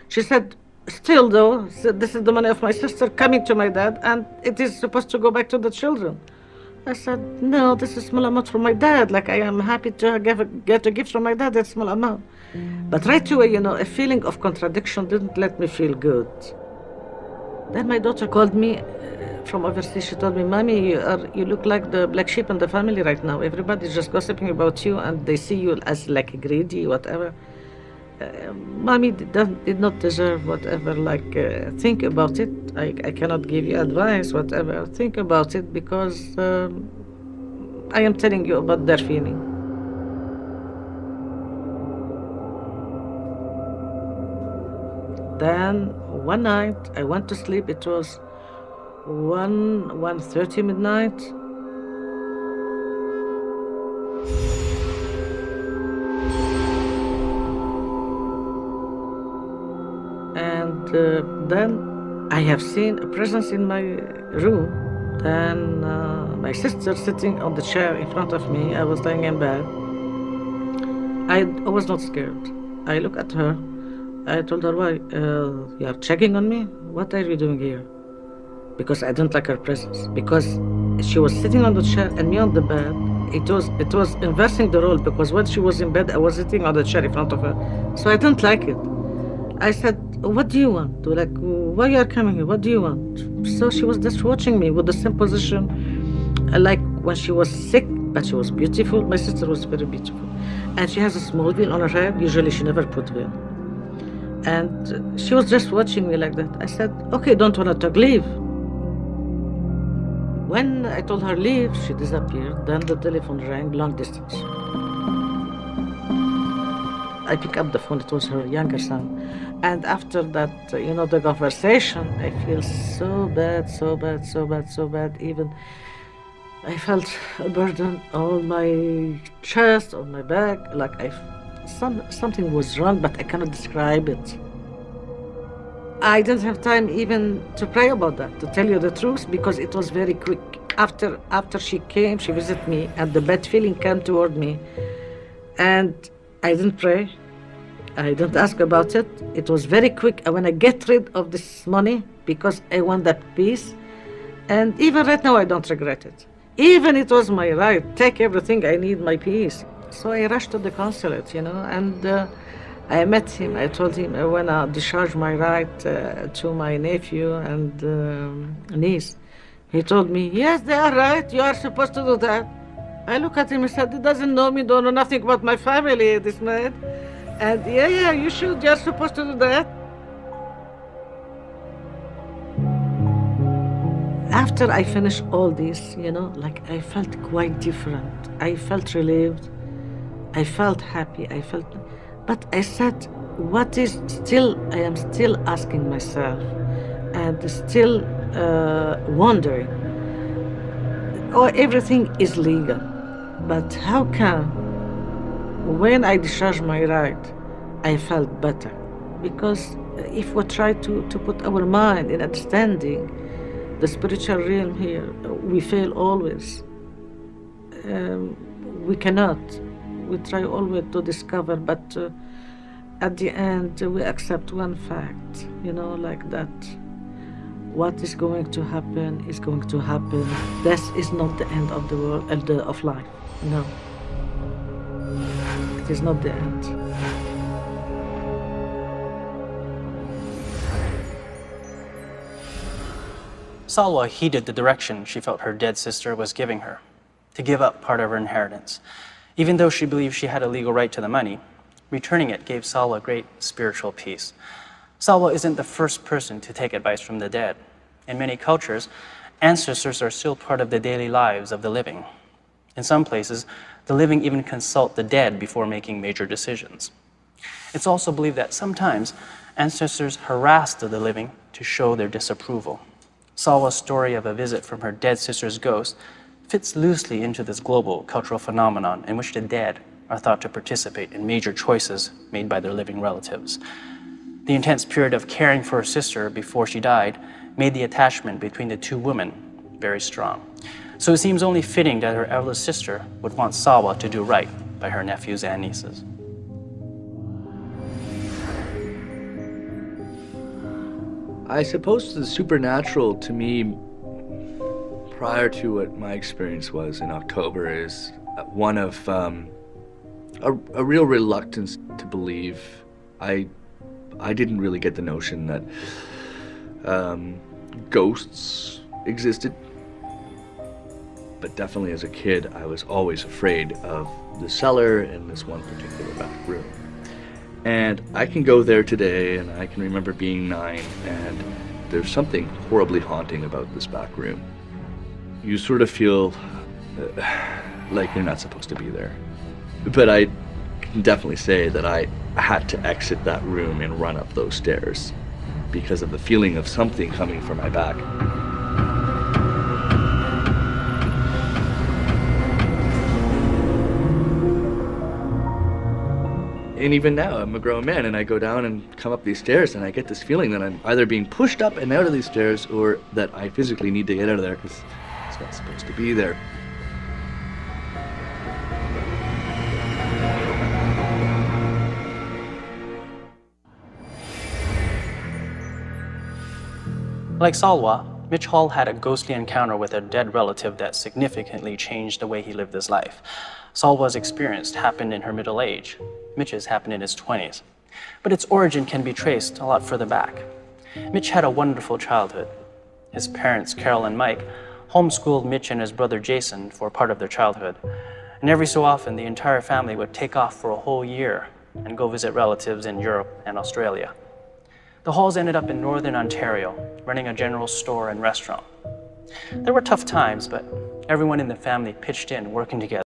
She said, still though, this is the money of my sister coming to my dad, and it is supposed to go back to the children. I said, no, this is small amount from my dad. Like, I am happy to get a gift from my dad, it's small amount. But right away, you know, a feeling of contradiction didn't let me feel good. Then my daughter called me from overseas. She told me, Mommy, you look like the black sheep in the family right now. Everybody's just gossiping about you, and they see you as like greedy, whatever. Mommy did not deserve whatever, like, think about it. I cannot give you advice, whatever. Think about it, because I am telling you about their feeling. Then one night I went to sleep. It was 1:30 midnight. And then I have seen a presence in my room. Then my sister sitting on the chair in front of me. I was lying in bed. I was not scared. I look at her. I told her, why, you are checking on me? What are you doing here? Because I didn't like her presence. Because she was sitting on the chair and me on the bed. It was inversing the role, because when she was in bed, I was sitting on the chair in front of her. So I didn't like it. I said, what do you want? Like, why you are coming here? What do you want? So she was just watching me with the same position, like when she was sick, but she was beautiful. My sister was very beautiful. And she has a small veil on her head. Usually she never put veil. And she was just watching me like that. I said, okay, don't want to talk, leave. When I told her leave, she disappeared. Then the telephone rang, long distance. I picked up the phone, it was her younger son. And after that, you know, the conversation, I feel so bad, so bad, so bad, so bad. Even I felt a burden on my chest, on my back, like something was wrong, but I cannot describe it. I didn't have time even to pray about that, to tell you the truth, because it was very quick. After she came, she visited me, and the bad feeling came toward me. And I didn't pray. I didn't ask about it. It was very quick. I want to get rid of this money because I want that peace. And even right now, I don't regret it. Even it was my right. Take everything, I need my peace. So I rushed to the consulate, you know, and I met him. I told him I want to discharge my right to my nephew and niece. He told me, yes, they are right. You are supposed to do that. I look at him and said, he doesn't know me, don't know nothing about my family, this man. And yeah, you should. You're supposed to do that. After I finished all this, you know, like I felt quite different. I felt relieved. I felt happy. But I said, what is still, I am still asking myself and still wondering. Oh, everything is legal, but how come when I discharged my right, I felt better? Because if we try to put our mind in understanding the spiritual realm here, we fail always. We cannot. We try always to discover, but at the end we accept one fact, you know, like that. What is going to happen is going to happen. This is not the end of the world, of life. No. It is not the end. Salwa heeded the direction she felt her dead sister was giving her, to give up part of her inheritance. Even though she believed she had a legal right to the money, returning it gave Salwa great spiritual peace. Salwa isn't the first person to take advice from the dead. In many cultures, ancestors are still part of the daily lives of the living. In some places, the living even consult the dead before making major decisions. It's also believed that sometimes ancestors harass the living to show their disapproval. Salwa's story of a visit from her dead sister's ghost fits loosely into this global cultural phenomenon in which the dead are thought to participate in major choices made by their living relatives. The intense period of caring for her sister before she died made the attachment between the two women very strong. So it seems only fitting that her eldest sister would want Salwa to do right by her nephews and nieces. I suppose the supernatural to me, prior to what my experience was in October, is one of a real reluctance to believe. I didn't really get the notion that ghosts existed, but definitely as a kid I was always afraid of the cellar and this one particular back room. And I can go there today and I can remember being 9, and there's something horribly haunting about this back room. You sort of feel like you're not supposed to be there. But I can definitely say that I had to exit that room and run up those stairs because of the feeling of something coming from my back. And even now, I'm a grown man and I go down and come up these stairs and I get this feeling that I'm either being pushed up and out of these stairs or that I physically need to get out of there because it's not supposed to be there. Like Salwa, Mitch Hall had a ghostly encounter with a dead relative that significantly changed the way he lived his life. Salwa's experience happened in her middle age. Mitch's happened in his 20s. But its origin can be traced a lot further back. Mitch had a wonderful childhood. His parents, Carol and Mike, homeschooled Mitch and his brother Jason for part of their childhood. And every so often, the entire family would take off for a whole year and go visit relatives in Europe and Australia. The Halls ended up in northern Ontario, running a general store and restaurant. There were tough times, but everyone in the family pitched in, working together.